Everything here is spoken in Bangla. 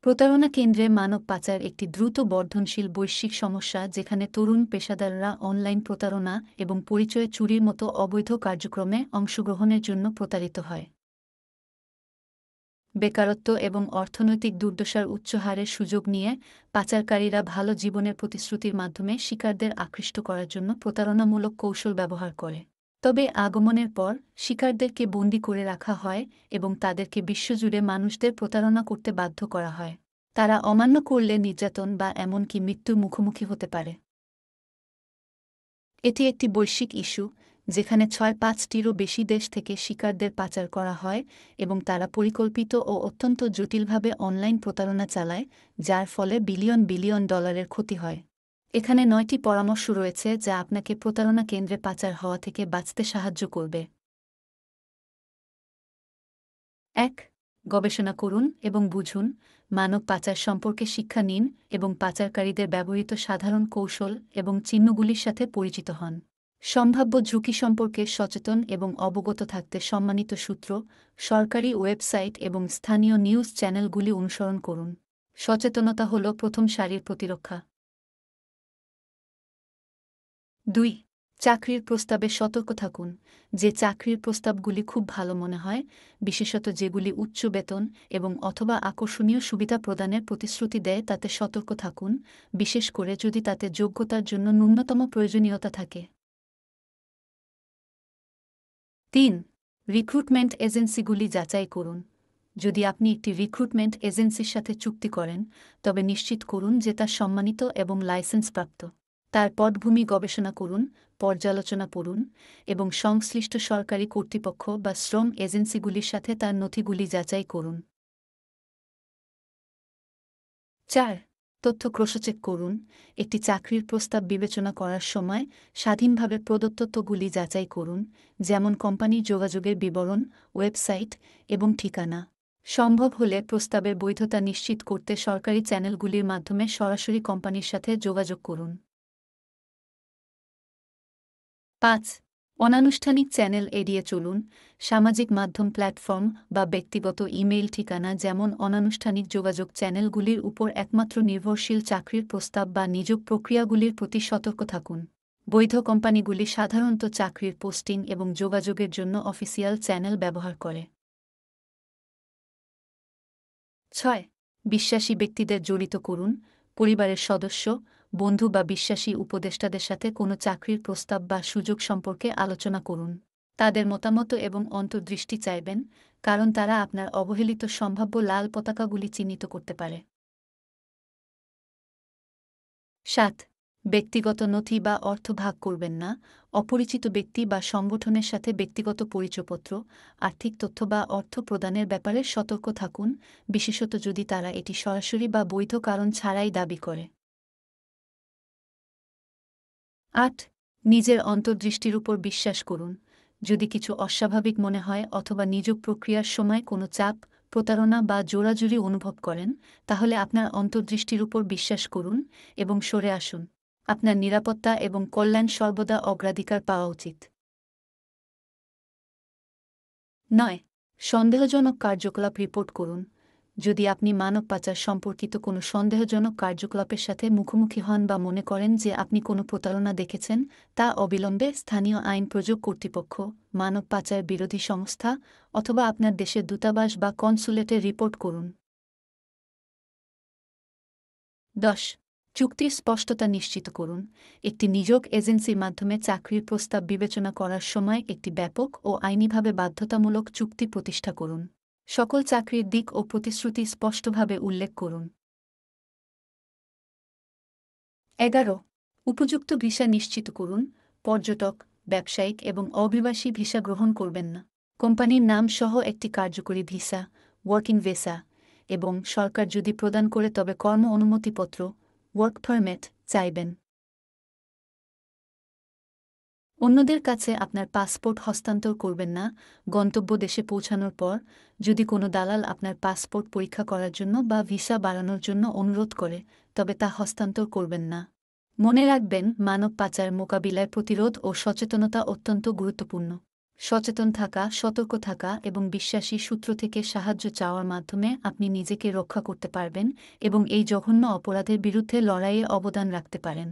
প্রতারণা কেন্দ্রে মানব পাচার একটি দ্রুত বর্ধনশীল বৈশ্বিক সমস্যা যেখানে তরুণ পেশাদাররা অনলাইন প্রতারণা এবং পরিচয় চুরির মতো অবৈধ কার্যক্রমে অংশগ্রহণের জন্য প্রতারিত হয়। বেকারত্ব এবং অর্থনৈতিক দুর্দশার উচ্চ হারের সুযোগ নিয়ে পাচারকারীরা ভালো জীবনের প্রতিশ্রুতির মাধ্যমে শিকারদের আকৃষ্ট করার জন্য প্রতারণামূলক কৌশল ব্যবহার করে। তবে আগমনের পর শিকারদেরকে বন্দী করে রাখা হয় এবং তাদেরকে বিশ্বজুড়ে মানুষদের প্রতারণা করতে বাধ্য করা হয়। তারা অমান্য করলে নির্যাতন বা এমনকি মৃত্যুর মুখোমুখি হতে পারে। এটি একটি বৈশ্বিক ইস্যু, যেখানে ৬-৫টিরও বেশি দেশ থেকে শিকারদের পাচার করা হয় এবং তারা পরিকল্পিত ও অত্যন্ত জটিলভাবে অনলাইন প্রতারণা চালায়, যার ফলে বিলিয়ন বিলিয়ন ডলারের ক্ষতি হয়। এখানে ৯টি পরামর্শ রয়েছে যা আপনাকে প্রতারণা কেন্দ্রে পাচার হওয়া থেকে বাঁচতে সাহায্য করবে। ১. গবেষণা করুন এবং বুঝুন। মানব পাচার সম্পর্কে শিক্ষা নিন এবং পাচারকারীদের ব্যবহৃত সাধারণ কৌশল এবং চিহ্নগুলির সাথে পরিচিত হন। সম্ভাব্য ঝুঁকি সম্পর্কে সচেতন এবং অবগত থাকতে সম্মানিত সূত্র, সরকারি ওয়েবসাইট এবং স্থানীয় নিউজ চ্যানেলগুলি অনুসরণ করুন। সচেতনতা হল প্রথম সারির প্রতিরক্ষা। ২. চাকরির প্রস্তাবে সতর্ক থাকুন। যে চাকরির প্রস্তাবগুলি খুব ভালো মনে হয়, বিশেষত যেগুলি উচ্চ বেতন এবং অথবা আকর্ষণীয় সুবিধা প্রদানের প্রতিশ্রুতি দেয়, তাতে সতর্ক থাকুন, বিশেষ করে যদি তাতে যোগ্যতার জন্য ন্যূনতম প্রয়োজনীয়তা থাকে। ৩. রিক্রুটমেন্ট এজেন্সিগুলি যাচাই করুন। যদি আপনি একটি রিক্রুটমেন্ট এজেন্সির সাথে চুক্তি করেন, তবে নিশ্চিত করুন যে তা সম্মানিত এবং লাইসেন্সপ্রাপ্ত। তার পটভূমি গবেষণা করুন, পর্যালোচনা পড়ুন এবং সংশ্লিষ্ট সরকারি কর্তৃপক্ষ বা শ্রম এজেন্সিগুলির সাথে তার নথিগুলি যাচাই করুন। ৪. তথ্য ক্রসচেক করুন। একটি চাকরির প্রস্তাব বিবেচনা করার সময় স্বাধীনভাবে প্রদত্ত তথ্যগুলি যাচাই করুন, যেমন কোম্পানির যোগাযোগের বিবরণ, ওয়েবসাইট এবং ঠিকানা। সম্ভব হলে প্রস্তাবের বৈধতা নিশ্চিত করতে সরকারি চ্যানেলগুলির মাধ্যমে সরাসরি কোম্পানির সাথে যোগাযোগ করুন। ৫. অনানুষ্ঠানিক চ্যানেল এড়িয়ে চলুন। সামাজিক মাধ্যম প্ল্যাটফর্ম বা ব্যক্তিগত ইমেইল ঠিকানা যেমন অনানুষ্ঠানিক যোগাযোগ চ্যানেলগুলির উপর একমাত্র নির্ভরশীল চাকরির প্রস্তাব বা নিয়োগ প্রক্রিয়াগুলির প্রতি সতর্ক থাকুন। বৈধ কোম্পানিগুলি সাধারণত চাকরির পোস্টিং এবং যোগাযোগের জন্য অফিসিয়াল চ্যানেল ব্যবহার করে। ৬. বিশ্বাসী ব্যক্তিদের জড়িত করুন। পরিবারের সদস্য, বন্ধু বা বিশ্বাসী উপদেষ্টাদের সাথে কোনো চাকরির প্রস্তাব বা সুযোগ সম্পর্কে আলোচনা করুন। তাদের মতামত এবং অন্তর্দৃষ্টি চাইবেন, কারণ তারা আপনার অবহেলিত সম্ভাব্য লাল পতাকাগুলি চিহ্নিত করতে পারে। ৭. ব্যক্তিগত নথি বা অর্থ ভাগ করবেন না। অপরিচিত ব্যক্তি বা সংগঠনের সাথে ব্যক্তিগত পরিচয়পত্র, আর্থিক তথ্য বা অর্থ প্রদানের ব্যাপারে সতর্ক থাকুন, বিশেষত যদি তারা এটি সরাসরি বা বৈধ কারণ ছাড়াই দাবি করে। ৮. নিজের অন্তর্দৃষ্টির উপর বিশ্বাস করুন। যদি কিছু অস্বাভাবিক মনে হয় অথবা নিয়োগ প্রক্রিয়ার সময় কোনো চাপ, প্রতারণা বা জোরাজুরি অনুভব করেন, তাহলে আপনার অন্তর্দৃষ্টির উপর বিশ্বাস করুন এবং সরে আসুন। আপনার নিরাপত্তা এবং কল্যাণ সর্বদা অগ্রাধিকার পাওয়া উচিত। ৯. সন্দেহজনক কার্যকলাপ রিপোর্ট করুন। যদি আপনি মানব পাচার সম্পর্কিত কোনো সন্দেহজনক কার্যকলাপের সাথে মুখোমুখি হন বা মনে করেন যে আপনি কোনো প্রতারণা দেখেছেন, তা অবিলম্বে স্থানীয় আইন প্রয়োগ কর্তৃপক্ষ, মানব পাচার বিরোধী সংস্থা অথবা আপনার দেশের দূতাবাস বা কনসুলেটে রিপোর্ট করুন। ১০. চুক্তির স্পষ্টতা নিশ্চিত করুন। একটি নিয়োগ এজেন্সির মাধ্যমে চাকরির প্রস্তাব বিবেচনা করার সময় একটি ব্যাপক ও আইনিভাবে বাধ্যতামূলক চুক্তি প্রতিষ্ঠা করুন। সকল চাকরির দিক ও প্রতিশ্রুতি স্পষ্টভাবে উল্লেখ করুন। ১১. উপযুক্ত ভিসা নিশ্চিত করুন। পর্যটক, ব্যবসায়িক এবং অভিবাসী ভিসা গ্রহণ করবেন না। কোম্পানির নাম সহ একটি কার্যকরী ভিসা, ওয়ার্কিং ভিসা, এবং সরকার যদি প্রদান করে তবে কর্ম অনুমতিপত্র, ওয়ার্ক পারমিট চাইবেন। অন্যদের কাছে আপনার পাসপোর্ট হস্তান্তর করবেন না। গন্তব্য দেশে পৌঁছানোর পর যদি কোনো দালাল আপনার পাসপোর্ট পরীক্ষা করার জন্য বা ভিসা বাড়ানোর জন্য অনুরোধ করে, তবে তা হস্তান্তর করবেন না। মনে রাখবেন, মানব পাচার মোকাবিলায় প্রতিরোধ ও সচেতনতা অত্যন্ত গুরুত্বপূর্ণ। সচেতন থাকা, সতর্ক থাকা এবং বিশ্বাসী সূত্র থেকে সাহায্য চাওয়ার মাধ্যমে আপনি নিজেকে রক্ষা করতে পারবেন এবং এই জঘন্য অপরাধের বিরুদ্ধে লড়াইয়ে অবদান রাখতে পারেন।